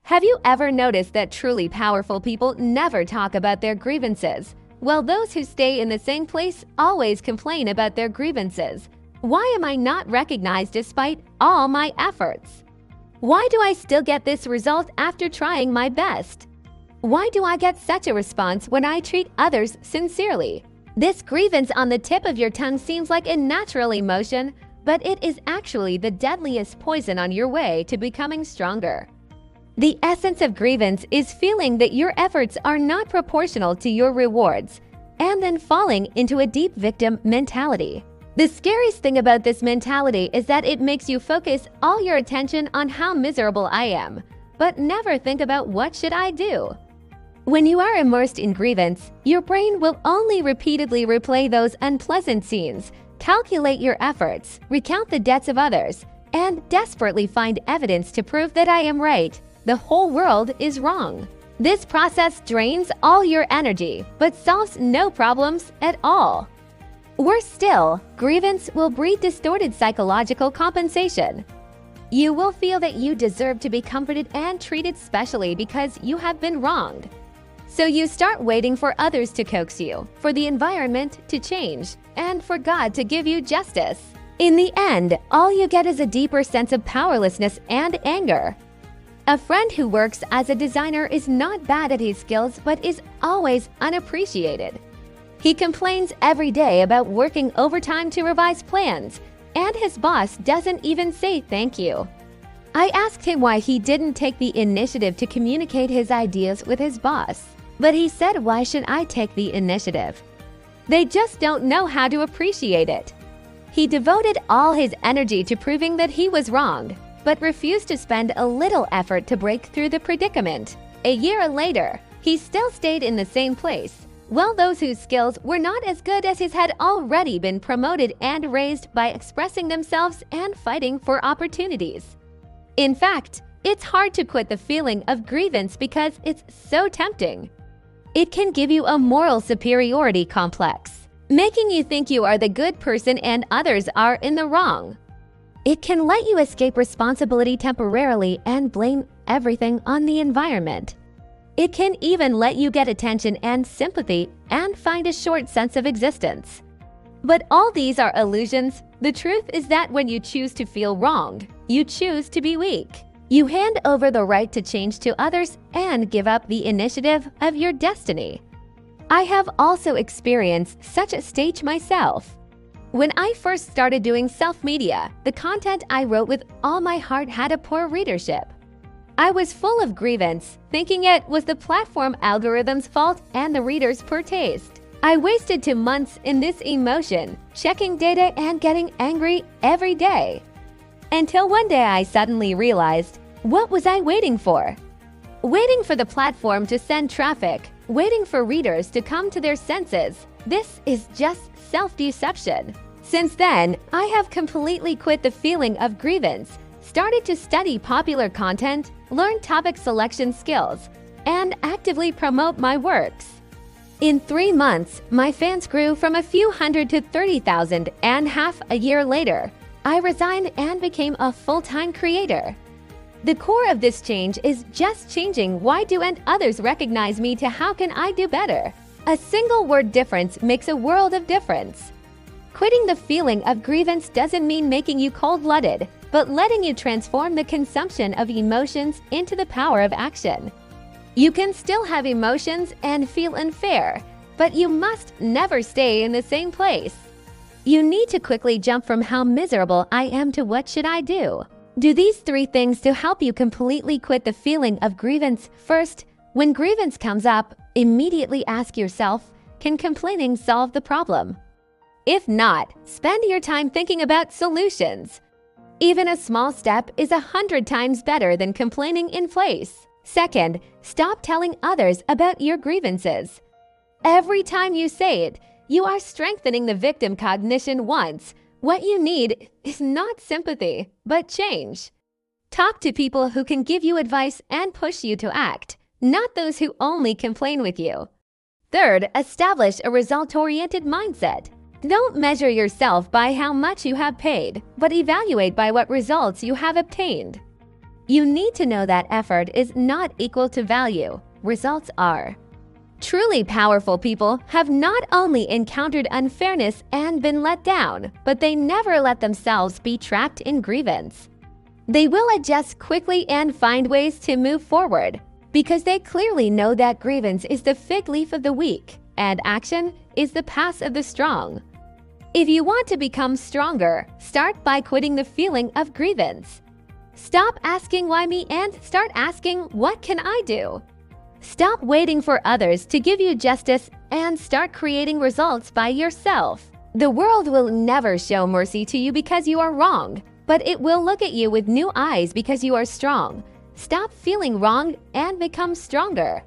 Have you ever noticed that truly powerful people never talk about their grievances, while those who stay in the same place always complain about their grievances? Why am I not recognized despite all my efforts? Why do I still get this result after trying my best? Why do I get such a response when I treat others sincerely? This grievance on the tip of your tongue seems like a natural emotion, but it is actually the deadliest poison on your way to becoming stronger. The essence of grievance is feeling that your efforts are not proportional to your rewards, and then falling into a deep victim mentality. The scariest thing about this mentality is that it makes you focus all your attention on how miserable I am, but never think about what should I do. When you are immersed in grievance, your brain will only repeatedly replay those unpleasant scenes, calculate your efforts, recount the debts of others, and desperately find evidence to prove that I am right. The whole world is wrong. This process drains all your energy, but solves no problems at all. Worse still, grievance will breed distorted psychological compensation. You will feel that you deserve to be comforted and treated specially because you have been wronged. So you start waiting for others to coax you, for the environment to change, and for God to give you justice. In the end, all you get is a deeper sense of powerlessness and anger. A friend who works as a designer is not bad at his skills but is always unappreciated. He complains every day about working overtime to revise plans, and his boss doesn't even say thank you. I asked him why he didn't take the initiative to communicate his ideas with his boss, but he said, "Why should I take the initiative? They just don't know how to appreciate it." He devoted all his energy to proving that he was wronged, but refused to spend a little effort to break through the predicament. A year later, he still stayed in the same place, while those whose skills were not as good as his had already been promoted and raised by expressing themselves and fighting for opportunities. In fact, it's hard to quit the feeling of grievance because it's so tempting. It can give you a moral superiority complex, making you think you are the good person and others are in the wrong. It can let you escape responsibility temporarily and blame everything on the environment. It can even let you get attention and sympathy and find a short sense of existence. But all these are illusions. The truth is that when you choose to feel wronged, you choose to be weak. You hand over the right to change to others and give up the initiative of your destiny. I have also experienced such a stage myself. When I first started doing self-media, the content I wrote with all my heart had a poor readership. I was full of grievance, thinking it was the platform algorithm's fault and the reader's poor taste. I wasted 2 months in this emotion, checking data and getting angry every day. Until one day I suddenly realized, what was I waiting for? Waiting for the platform to send traffic, waiting for readers to come to their senses. This is just self-deception. Since then, I have completely quit the feeling of grievance, started to study popular content, learn topic selection skills, and actively promote my works. In 3 months, my fans grew from a few hundred to 30,000, and half a year later, I resigned and became a full-time creator. The core of this change is just changing why do and others recognize me to how can I do better. A single word difference makes a world of difference. Quitting the feeling of grievance doesn't mean making you cold-blooded, but letting you transform the consumption of emotions into the power of action. You can still have emotions and feel unfair, but you must never stay in the same place. You need to quickly jump from how miserable I am to what should I do. Do these 3 things to help you completely quit the feeling of grievance. First, when grievance comes up, immediately ask yourself, can complaining solve the problem? If not, spend your time thinking about solutions. Even a small step is 100 times better than complaining in place. Second, stop telling others about your grievances. Every time you say it, you are strengthening the victim cognition once. What you need is not sympathy, but change. Talk to people who can give you advice and push you to act, not those who only complain with you. Third, establish a result-oriented mindset. Don't measure yourself by how much you have paid, but evaluate by what results you have obtained. You need to know that effort is not equal to value. Results are. Truly powerful people have not only encountered unfairness and been let down, but they never let themselves be trapped in grievance. They will adjust quickly and find ways to move forward, because they clearly know that grievance is the fig leaf of the weak and action is the path of the strong. If you want to become stronger, start by quitting the feeling of grievance. Stop asking why me and start asking what can I do? Stop waiting for others to give you justice and start creating results by yourself. The world will never show mercy to you because you are wrong, but it will look at you with new eyes because you are strong. Stop feeling wrong and become stronger.